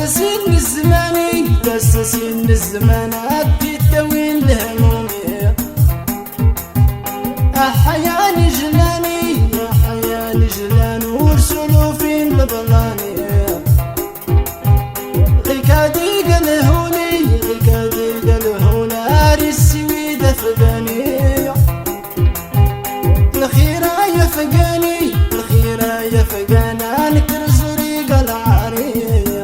دسسين الزماني دسسين الزمانات تتوين الهمومي أحياني جلاني أحياني جلان ورسلوا في البلاني غيكادي قلهوني غيكادي قلهونا ريسي دفقاني الخيرة يفقاني الخيرة يفقانا نكرز ريق العارية.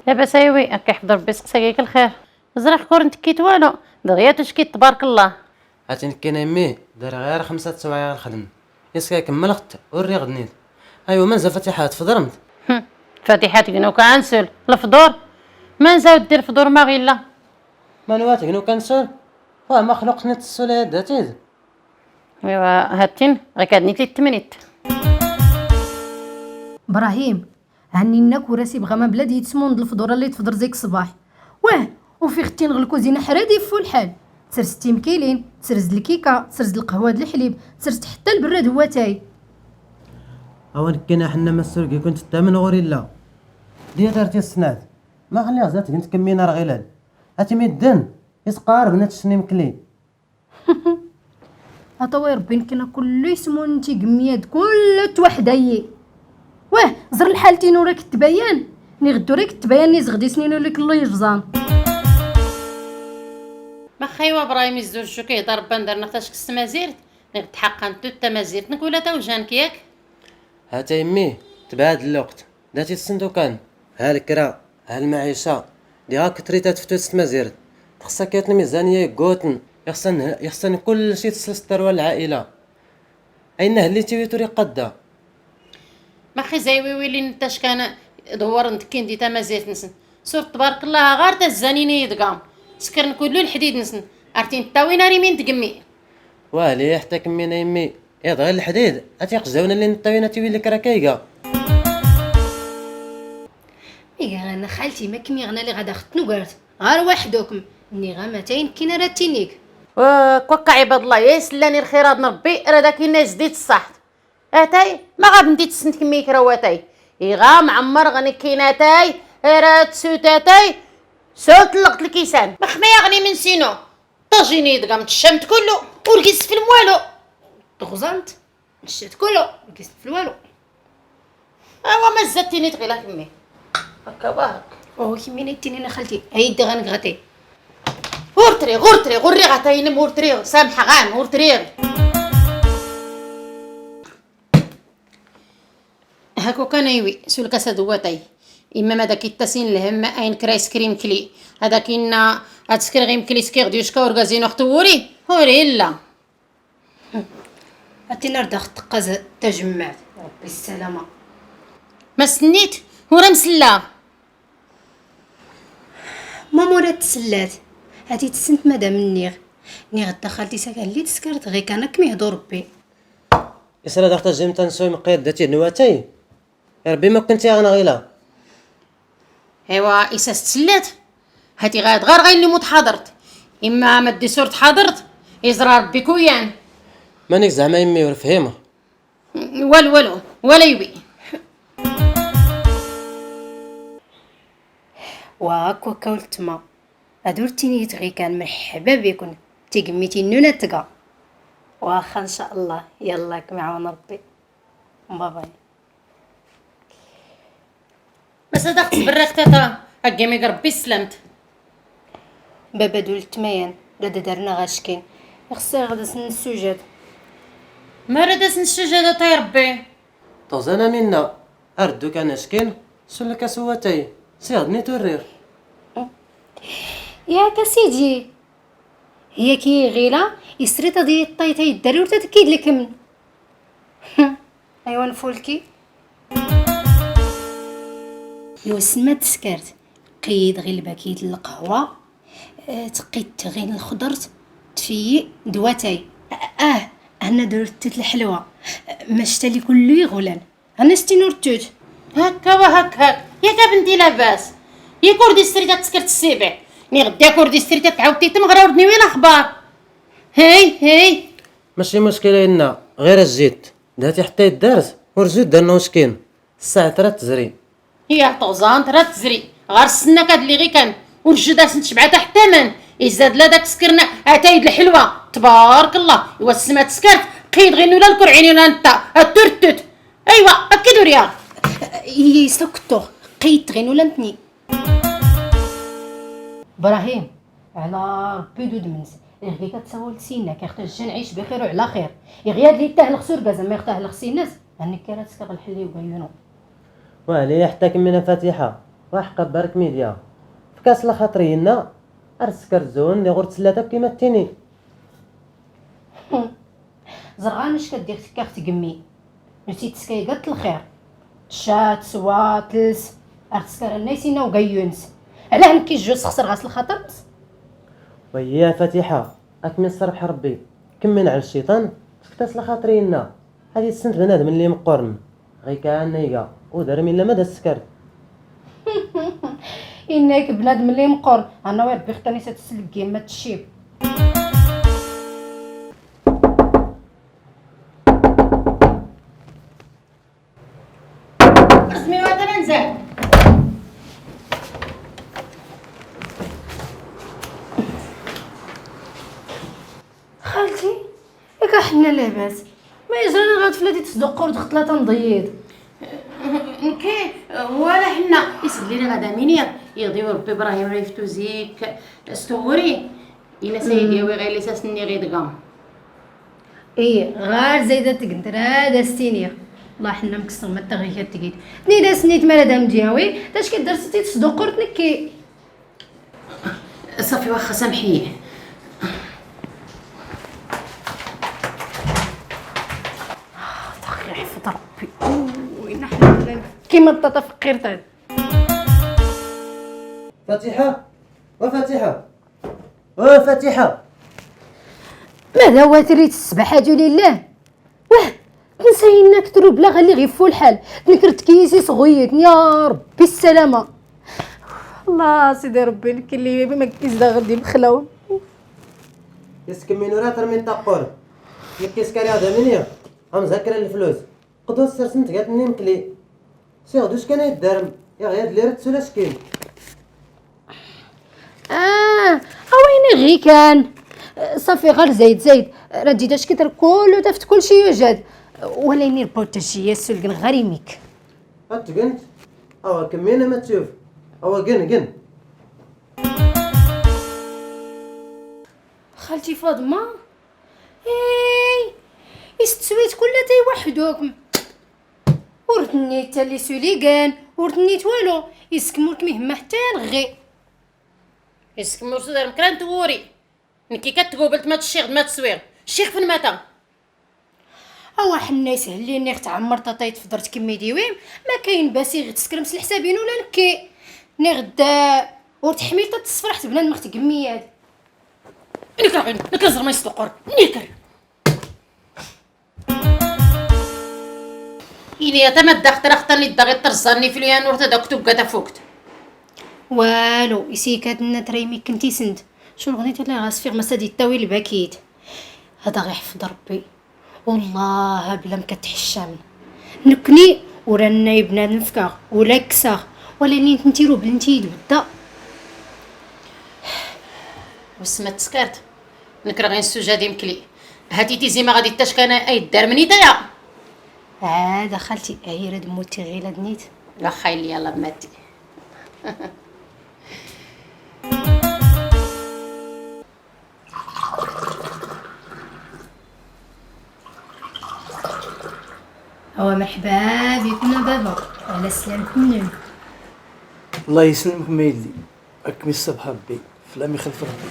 لاباس ايوي هكا يحضر بس قساكيك الخير زرخ كور نتكيت والو دغيا تشكيت تبارك الله. هاتي نكينا يمي دار غير 5 سوايع الخدم يسكا كملت وري غدنيت ايوا منزل فتيحات فضرمت فاتحات كنو كانسل الفطور ما نزاود دير الفطور ما غيلا ما نواتي كنو كنسول ما خلقني السوليه داتيد. ايوا هاتين غيكادني 3 منيت. ابراهيم هنينا كراسي بغا ما بلاد يتسمون الفطوره اللي تفطر زيك الصباح واه وفي ختي نغل الكوزينه حرادي يفو الحال تسرز 6 مكيلين تسرز الكيكه تسرز القهوه د الحليب تسرز حتى البراد هو تاي. او نكينا حنا مسوركي كنت تامن غوري لا ديا دارتي السناد ما خليها زات كنت كمينا رغيلاد هاتي ميدن يسقار بنات شني مكلي اطوي ربي نكنا كله يسمون انتي قمياد كل توحده هي واه زر الحالتين وراك تبيان ني غدو راك تبيان ني زغدي سنين لك الله يجزان. ما خايوا ابراهيم يزور شو كيهضر بندر نختاش السمازيرت نغد حقا نتو التمازيرت نقولها تا وجانك ياك. هاتا يمي تبعد الوقت داتي الصندوقان ها الكرا ها المعيشه ديها كتريتات فتوت مزيرت خصها كاتن ميزانيه كوتن يخصن كل شيء تسلستر والعائله اين هليتي ويتوري قدا ما خي زايوي ويلي نتاش كان دور نتكين دي تمازيرت نسن سور تبارك الله غار تزانيني يدقام سكرن كلو الحديد نسن ارتين تاوينا ريمين تقمي والي حتى كمينا يمي غير الحديد اتيق زاونا اللي نطوينا تيوي لك راكايقه. ايه انا خالتي ما كمي غنا اللي غادا ختنو قالت غير وحدكم ني غامتين كينا راتينيك وكوكا عباد الله يسلاني الخيرات ربي راه داك الناس ديت الصحت اتاي ما غاب نديت السنت كمي كرواتاي يغا معمر غني كيناتاي رات سوتاتاي سوت لقط الكيسان ما خميا غني من سينو طاجيني دقام الشمت كله ورقيس في الموالو تغزنت مشيت كله كيست في الوالو اوا ما زدتيني تغيلا كمي هكا باهك او كيمي نيتيني انا خالتي هيدي غنغطي غورتري غوري غتاين مورتري سامحه غان غورتري هاكو كان يوي سول كاسا دواتاي اما ما داك التاسين الهم اين كرايس كريم كلي هذاك ان اتسكر غيم كلي سكير ديوشكا ورغازين اختوري هوري لا اتينا ردخت قز تجمعت ربي السلامه ما سنيت ورا مسلا ما مورا تسلات هاتي تسنت مدام النيغ ني غدا خالتي ساكن لي تسكرت غير كان كميهضو ربي يسرا داخل جيم تنسوي مقيد داتي نواتاي يا ربي ما كنتي انا غيلا ايوا اساس تسلات هاتي غاد غير اللي موت حضرت اما ما دي صورت حضرت يزرى ربي كويان مانيك زعما يمي ورفهيمه والو ولا يبي واكو كولتما ادورتيني تغي كان مرحبا بكم تيقميتي نونا تقا واخا ان شاء الله يلا معاون ربي باي. ما صدقت برك تاتا اقيمي ربي سلمت بابا دول التماين راه دارنا غاشكين خصها غدا سن السجاد ما ردس الشجاعة تاع ربي طوزانا منا اردو كان اشكين سلك سواتاي سيغني تورير يا كسيدي هي كي غيلا يسريتا دي الطايتا يداري ورتا تكيد لك من ايوا نفولكي يو سما تسكرت قيد غير الباكيت القهوه تقيت غير الخضر تفي دواتاي انا درت الحلوه ما شتالي كله يغولان انا ستينور توت هكا وهكا ياك بنتي لاباس يا كردي ستريتا تسكرت السبع ني غدا كردي ستريتا تعاودتي تمغرا وردني وين الاخبار هي ماشي مشكله لنا غير الزيت داتي حتى يدارس ورزيد دارنا وسكين الساعة 3 تزري. هي طوزان ترى تزري غير السنه كاد اللي غي كان والجدة تبعتها حتى من يزاد لا داك سكرنا اتايد الحلوه تبارك الله ايوا السما تسكرت قيد غير ولا الكرعين ولا انت الترتت ايوا اكدوا ريا يسكتو قيت غين ولا نتني. ابراهيم على ربي دود منس غي كتساول سينا كيختار نعيش بخير وعلى خير يغياد لي تاه الخسور كازا ما يختار الخسي الناس هاني كرات سكر الحلي وبينو وعليه حتى كمينا فاتحة وحقا بارك ميديا في كاس الخاطرينا ارسكر زون اللي غرت ثلاثة كيما التيني. زرغان اش كدير تكاخ تقمي نسيت سكايقات الخير شات سوا تلس ارتسكر النايسينا وقيونس علاه نكي جوج خسر غاس الخاطر. وهي فاتحة اكمل صربح ربي كمين على الشيطان تكتاس الخاطرينا هذه السنت بنادم اللي مقرن غي كان نيقا ودار من لما دا السكر. انك بنادم اللي مقر انا وربي اختاني ستسلك ما تشيب. اسمي وقت ننزل خالتي ياك حنا لاباس ما يجري غاد فلاتي تصدق ورد ثلاثه نضيض نكي ولا حنا يسلينا غدا مينيا يضيو ربي ابراهيم ريفتو زيك استوري الى سيدي وي غير لساسني غير دقام ايه غير زايده تقدر داستينيا الله حنا مكسر ما تغير تقيد ني داس نيت مالا دام دياوي داش كدير ستي تصدق ورد نكي صافي واخا سامحيه تخي حفظ ربي وين حنا كيما الطاطا فقيرتها. فاتحة وفاتحة وفاتحة ماذا واتريت السبحة لله واه نسينا كترو بلا غالي غيفو الحال نكرت كيسي صغيت يا ربي السلامة. الله سيدي ربي لك اللي ما كيزدا غادي بخلاو يسكن من ورا ترمي طاقور يكيس كاري هذا منيا هم ذاكر الفلوس قدو السرسنت قالت مني مكلي سي غدوش كان يدارم يا غير لي رت ولا شكين. اويني غي كان صافي غير زايد راه جيتاش كتر كله تفت كلشي يوجد ولاني البوتاجيه سلقن غريميك اتقنت او كمينا ما تشوف او قن خالتي فاطمه اي استسويت كلها تي وحدكم ورتني تا لي سوليغان ورتني والو يسكمولك مهما حتى نغي يسك مرسو دار مكران توري نكي كتقوبلت ما تشيغ ما تسويغ الشيخ فين ماتا اوا حنا يسهل لي نيغ تعمر طاطايت فدرت كمي ديويم ما كاين باسي غير تسكرمس الحسابين ولا نكي نيغ دا ورتحميل تصفرحت بنادم اختي كميات نكر زرما يصدقور نكر إلي تمد اختر اختني الدغي ترزاني في اليان ورتا داكتب قدا فوقت والو يسيكات نتريمي كنتي سنت شو الغنيت اللي غاسفيغ مسادي التاويل باكيد هذا غير حفظ ربي والله بلا مكتحشام نكني ورانا يبنادم فكاغ ولا كساغ ولا ني نتيرو بلنتي بدا وسما تسكرت نكره غير السجاد مكلي هاتي تيزي ما غادي تاش كان اي دار مني تايا عاد خالتي عيرة موتي غير دنيت لا خايل يلا بناتي هو مرحبا بكم بابا على سلامتكم. الله يسلمك ما يدلي اكمل الصبح ربي فلامي خلف ربي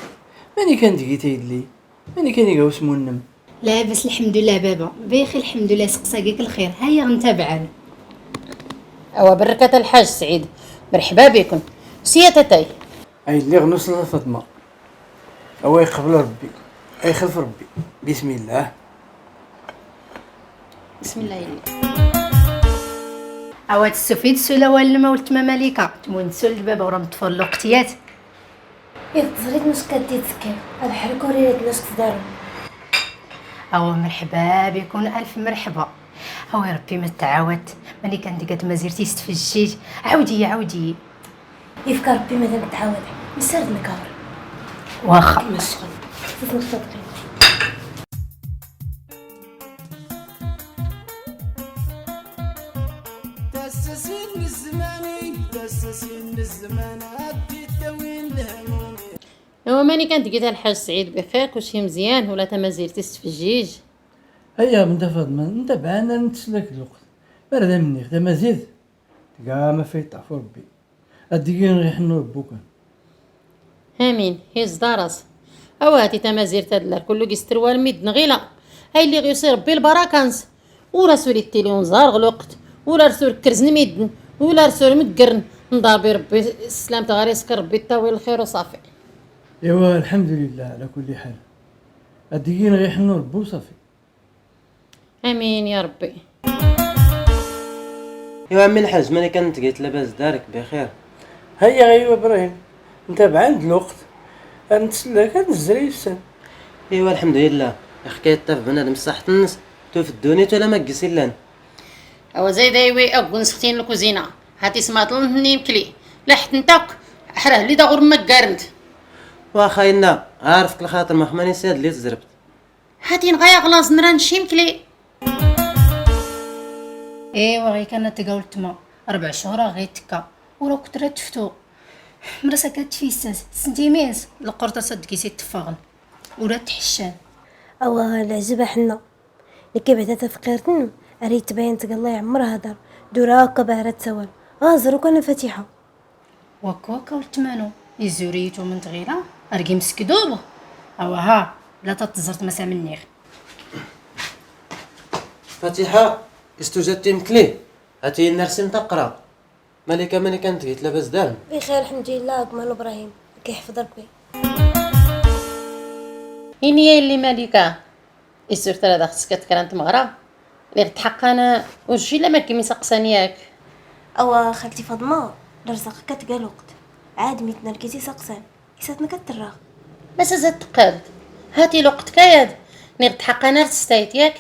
ماني كان دقيت يدلي ماني كان يقاوس منم لاباس الحمد لله بابا بخير الحمد لله سقساقيك الخير هيا نتابعنا. اوا بركة الحاج سعيد مرحبا بكم سيا تاي اي اللي غنوصل فاطمه هو يقبل ربي اي خلف ربي بسم الله بسم الله يلي عواد السفيد سولا والما ولتما ملكه تمونسول الباب ورا مطفر الوقتيات يتزريت ناس كدي تسكر بحال كوريات ناس كدارو. او مرحبا بكم الف مرحبا هو يا ربي ما تعاودت ملي كان قد ما زرتي استفجيت. عاودي يفكر ربي مادام تعاود مسرد نكار واخا. مسخن. خصك نصدقي. تسسين الزمان عدي التوين الهمومي. هو ماني كانت قلت الحاج سعيد بخير كلشي مزيان ولا تا مازال تستفجيج؟ هيا بنت فاطمة انت بعنا نتسلك الوقت برد مني خدا ما زيد كاع ما فايت تعفو ربي الدقيقة غير حنو ربوكا. امين هز دارس اواتي تا مازال تدلر كله قيستروا الميد نغيلا هاي اللي غيصير ربي البراكانس ولا سوري التليون زار غلقت ولا رسول كرزن ميدن ولا رسول مقرن نضربي ربي السلام تغاري يسكر ربي التاويل الخير وصافي. ايوا الحمد لله على كل حال الدقيقة غير حنو ربو صافي. امين يا ربي. يا عمي الحاج ماني كانت قلت لاباس دارك بخير. هيا غيوا ابراهيم انت بعند الوقت نتسلاك نزري السن. ايوا الحمد لله. حكايه طاف بنادم صحت الناس توف الدونيت ولا ما قسي لان. او زايد ايوي اكون سختين الكوزينه هاتي سماطل نيم كلي لحت نتاك حراه لي داغور ما قارنت واخا إنا عارفك الخاطر ما خماني ساد اللي تزربت. هاتي نغايا غلاص نران شيم كلي. ايوا غي كانت تقول تما 4 شهور غير تكا ورا كنت راه تفتو مرسا كتفيساس سنتيميز القرطه صدقيتي تفاغن ولا تحشان. او العجبه حنا لكي بعدا تفقيرتن اريد تبين تقال الله يعمر هدر دورا هكا بارات سوال غازر وكان فاتحه وكوكا والتمانو يزوريتو من تغيرا ارقي مسكدوب او ها لا تتزرت مسا منيغ. فاتحه استوجدتي مكلي هاتي نرسم تقرا مالكه ماني كانت قلت لاباس دار. بخير الحمد لله كمال ابراهيم كيحفظ ربي. إني اللي مالكا السورة هذا خصك تكرانت مغرا اللي تحق انا وجي لما كيمي سقسانياك. او خالتي فاطمه رزقك كتقال وقت عاد ميت نركزي سقسان يساتنا كترا بس زاد تقاد هاتي الوقت كايد نير تحق انا رتستايت ياك.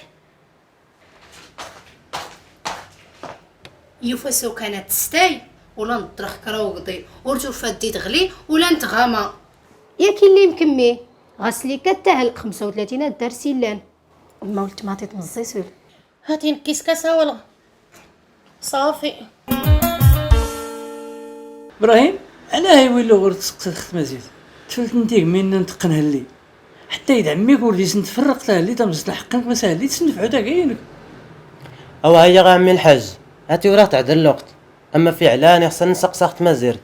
يفسو كانت تستاي ولا نطرح كراوقضي ورتو فادي تغلي ولا نتغاما ياك اللي مكمي غسلي كتاهل 35 دار سيلان ما ولت ما تتمزي سول. هاتي نكيس كاسا ولا صافي. ابراهيم علاه يولو غير تسقسي ختمه زيد تفلت نتيك من نتقنها لي حتى يدعميك ولدي نتفرق له اللي تمزنا حقك ما ساهل تسنف عدا كاينك. او هيا غا عمي الحاج هاتي وراه تعدل الوقت اما في علاني خصني نسقساخت ما زرت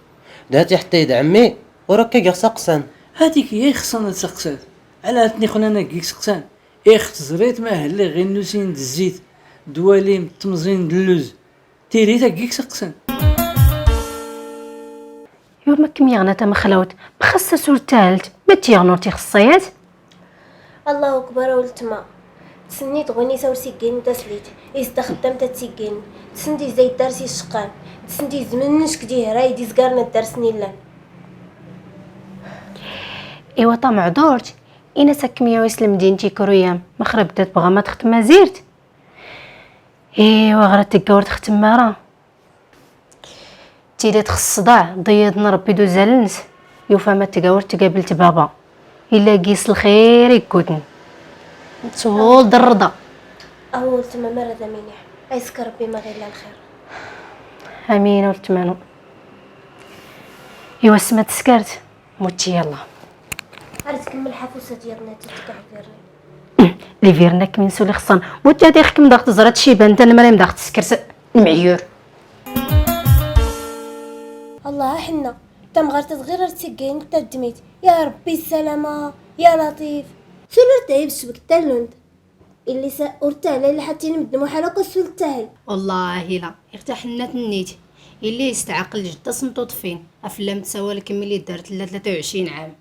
داتي حتى يدعمي وراك كي سقسان. هذيك هي خصنا تسقسات على تني خونا انا كيك سقسان اخت زريت ما هلا غير نوسين الزيت دواليم تمزين اللوز تيريتا كيك سقسان. يوم ما كمي غنا تا مخلوت بخاصة سول تالت ما تيغنور تيخصيات. الله اكبر ولتما تسنيت غني سور سيكين تسليت إذا خدمت تسيكين تسندي زي الدرسي الشقان تسندي زمنش كدي هراي دي زقارنا الدرسني لان. ايوا طمع دورت انا سكميه ويسلم دينتي كرويام مخرب بدات بغا ما تختم ما زيرت. ايوا غرات تقورت ختم مارا تيدات خص صداع ضيضنا ربي دوز على النس يوفا ما تقاورت تقابلت بابا الا قيس الخير يكودن تسول درضه. اول تما مرض منيح ايسكر ربي ما غير الخير. امين ولتمانو. ايوا سمات سكرت موتي يلا عاد تكمل حفوسه ديالنا تتكعبر لي فيرناك من سولي خصان موتي هادي من ضغط زرات شيبان انت المريم ضغط سكرت المعيور. الله حنا تم غير صغيره تسكين تدميت يا ربي السلامه يا لطيف سولر تايب شبك تالوند اللي سأرت على حتى نمدمو حلقه سول تاهل. والله لا ارتحنا تنيت اللي يستعقل جده صمتو طفين افلام تسوى لك ملي دارت 23 عام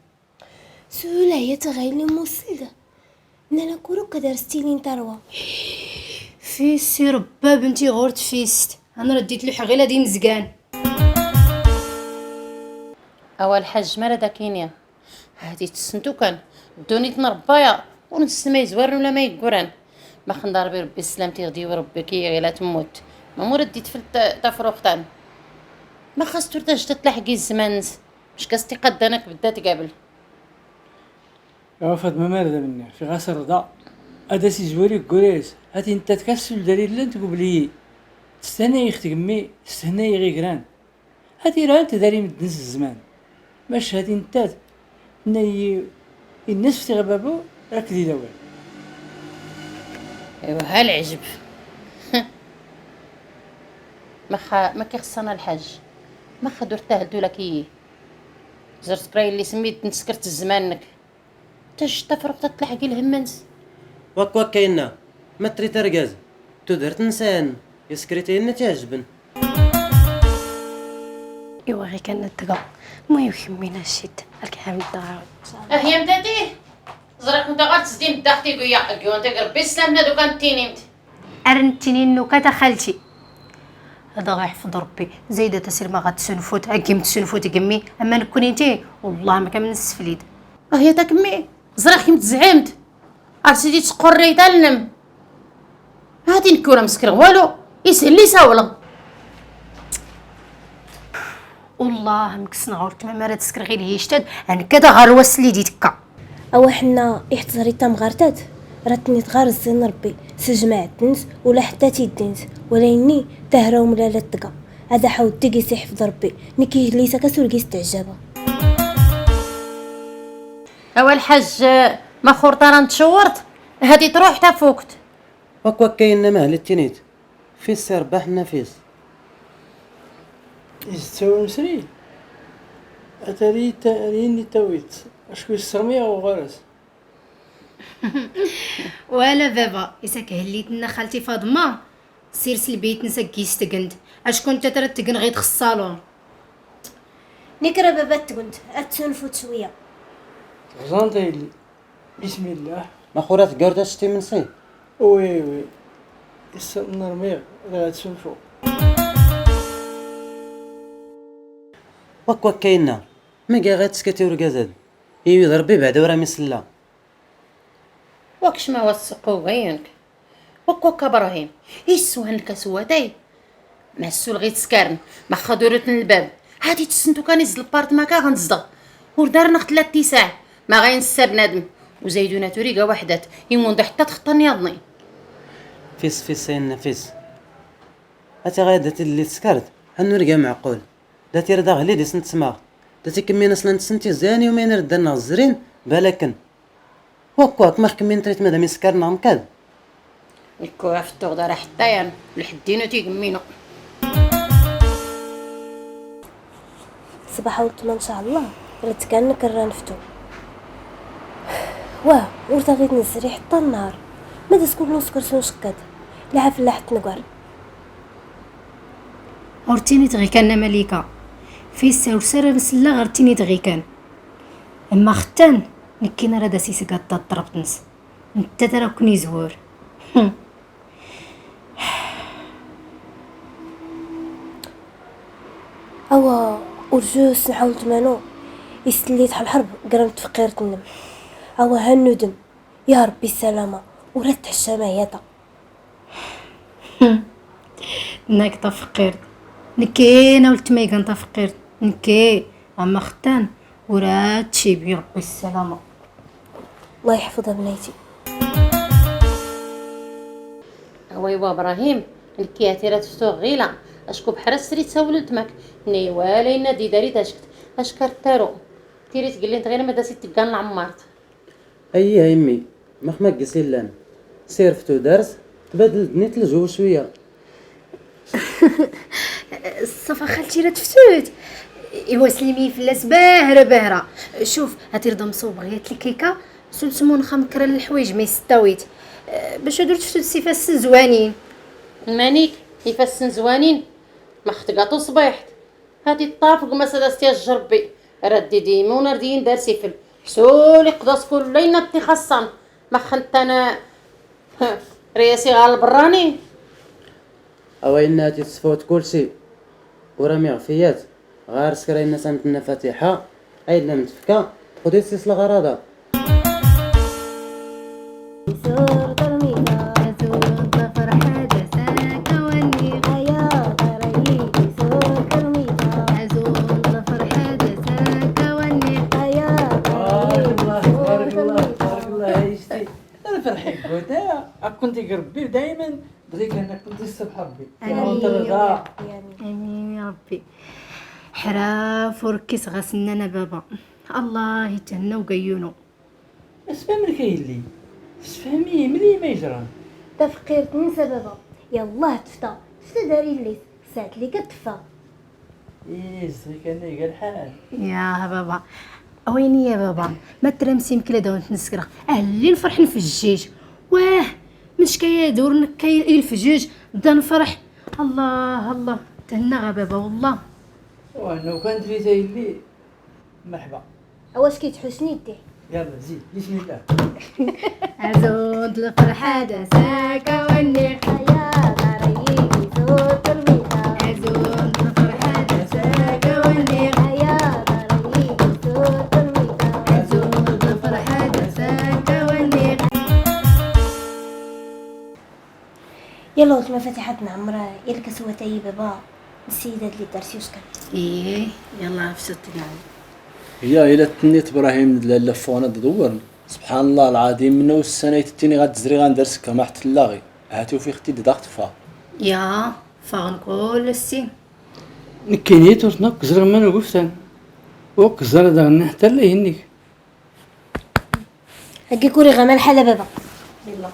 سولا هي تغيلي موسلة نانا كورو كدرستيلين تروى في سي ربا بنتي غورت فيست انا رديت له حغيله دي مزقان. اول حاج مرة كينيا هادي تسنتو كان دوني تنربايا ونسمي زوار ولا ما يقران ما خندار بربي السلامتي غدي وربك غير لا تموت ما مرد تفلت تفروختان ما خاص ترتاج تتلحقي الزمان مش كاستي قدانك بدات قبل يا فاطمة مارده مني في غاسر رضا هذا سي زوالي كوريس هاتي انت تكسل دليل لن تقبلي تستنى يختي امي تستنى غي كران هاتي راه انت داري مدنس الزمان باش هاتي انت ني الناس في غبابو راك دي داوي ايوا هالعجب ما كيخصنا الحاج ما درته لك زرت كراي اللي سميت نسكرت الزمانك تاش تفرق تتلحقي الهمنس وك كاينه ما تري ترقاز تو درت انسان يسكريتي لنا تعجبن. ايوا غير كان نتقى المهم خمينا الشد راك حامل الدار. هي مداتي زرك انت غير تزدي مداختي قويا انت ربي سلامنا دوكا نتينيمت ارنتيني النكته خالتي هذا غيحفظ ربي زايده تسير ما غتسنفوت هاكي متسنفوت كمي اما نكون انتي والله ما كان من السفليد هي تكمي زرك متزعمت سيدي تقري تلنم هادي نكوره مسكر والو يسهل لي ساوله والله مكسنا عرفت ما مرات تسكر غير هي شتاد انا كذا غروس لي ديتكا او حنا يحتزري تام غارتات راتني تغار الزين ربي سجمع الدنس ولا حتى تيدنس ولاني تهراهم لا تقى هذا حاول تيقيس يحفظ ربي نكي ليس كسول قيس تعجبه اول حاج ما خورطه نتشورت هادي تروح تا فوقت وك كاينه مهل التينيت في السير باح النفيس يستوى مسري اتاري تاريني تويت اشكو السرمية وغرس ولا بابا اذا كهليت لنا خالتي فاطمه سير سلبيت نسكيس تقند اش كنت ترتقن غير الصالون نكره بابات كنت اتسنفوت شويه غزانتي بسم الله ما خورات قرده شتي من سي وي وي نرميغ راه تسنفو وك كاينه ما كاع غير تسكتي ورقازاد ايوي ضربي بعد ورا مسلا واكش ما وثقوا عينك وك ابراهيم يسوهن الكسواتي ما السول غير تسكرن ما خدورت الباب هادي تسنتو كان يزل البارت ما كان غنصدق ودارنا 3 ساعات ما غينسى بنادم وزيدونه طريقه وحدات يمون حتى تخطني يضني فيس نفيس هاتي غاية داتي اللي تسكرت هنورقا معقول داتي ردا غلي دي سنت سماغ داتي كمينا سلانت سنتي زاني ومين ردنا الزرين بالكن وكواك ما كمين تريت مادام يسكرنا مكاد الكوع في التغدى راه حتى يان لحدينو تيقمينو صباح وطما ان شاء الله رد كان نكرر نفتو واه ورتا غير نزري حتى النهار ماذا سكون نسكر سون شكاد لا في حتى نقر ورتيني تغي كان مليكه في السوسره نسلا غرتيني تغي كان اما ختان نكينا راه داسي سكات طربتنس انت تراكني زهور اوا ورجوس نحاول تمانو يستليت على الحرب قرمت فقيرة النم اوا هالندم يا ربي السلامه ولا تحشى معيطه ناك تفقير نكينا ولت ميغا تفقير نكي اما ختان ورا تشيبي ربي السلامه الله يحفظها بنيتي ايوا ابراهيم الكياتي راه تفتو غيله اشكو بحال السريت سولت ماك ني والينا دي داري تاشكت اشكرت تارو تيري تقلي انت غير ما داسي تقال العمارت اي امي ما خمقس لان سير فتو درس تبادل دنيت الجو شويه صفا خالتي راه تفتوت ايوا سلمي فلاس باهره باهره شوف هاتي رضا مصوب غيات الكيكه سلسمون خمكره الحوايج ما يستويت باش درت تفتوت سيفاس زوانين مانيك يفسن زوانين ما خطقاتو صبيحت هادي الطافق ما سداستي الجربي ردي ديما ونردين دار سيفل حسولي قداس كل لينا تخصن ما خنت انا رياسي غال براني اوينا تسفوت كلشي ورامي عفيات غار سكرينا سنتنا فاتحه عيدنا متفكه خدي سيس الغراضه زور ترمينا صحيح قوتا كنت ربي دائما بغيت انا كنت الصبح ربي آمين. ترضى امين يا ربي. حراف وركز غسننا بابا، الله يتهنى وقيونو. اسفهم كاين لي تفهمي ملي ما يجرى تفقيرت ننسى بابا. يلاه تفتا داري الليل ساعت لي كتفا. ايه زيك انا قال الحال يا بابا ويني يا بابا ما ترمسي مكلا داون تنسكرا اللي نفرح نفجيج. واه مش كيدور نكاي الفجيج بدا نفرح. الله الله تهنى بابا والله. وانا كان دريت لي مرحبا. اواش كيتحوسني يديه. يلا زيد بسم الله. عزود الفرحة دساك والنيخ يا داري صوت الميتا. عزود الفرحة دساك والنيخ يا داري صوت الميتا. عزود الفرحة دساك والنيخ. يلا وقت ما فتحت نعمرها يا الكسوة تاي بابا السيدة اللي دارتي وسكن. ايه يلا فسدتنا. هي إلا تنيت إبراهيم لالا فونا تدور سبحان الله العظيم منو السنة تتيني غتزري غندرسك ما حتلاغي هاتو في اختي ضغط فا يا فاغن كل السين نكينيت ورتناك زرق ما نوقفتن وكزر دغنا حتى لا يهنيك. هكي كوري غمال حالة بابا. يلا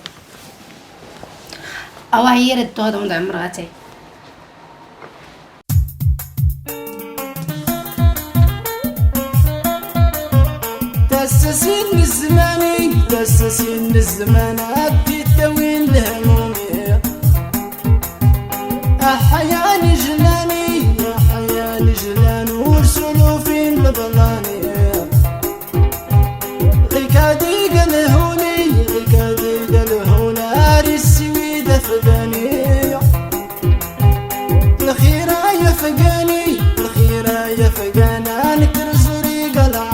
اوا هي ردو هذا عند عمراتي. تسسين الزماني تسسين الزمان عدي التوين الهمومي أحياني جلاني أحياني جلان ورسلو في البلاني غيكادي قلهوني غيكادي قلهوني عاري السويدة فداني الخيرة يا فقاني الخيرة يا فقانا نكر زوري قلع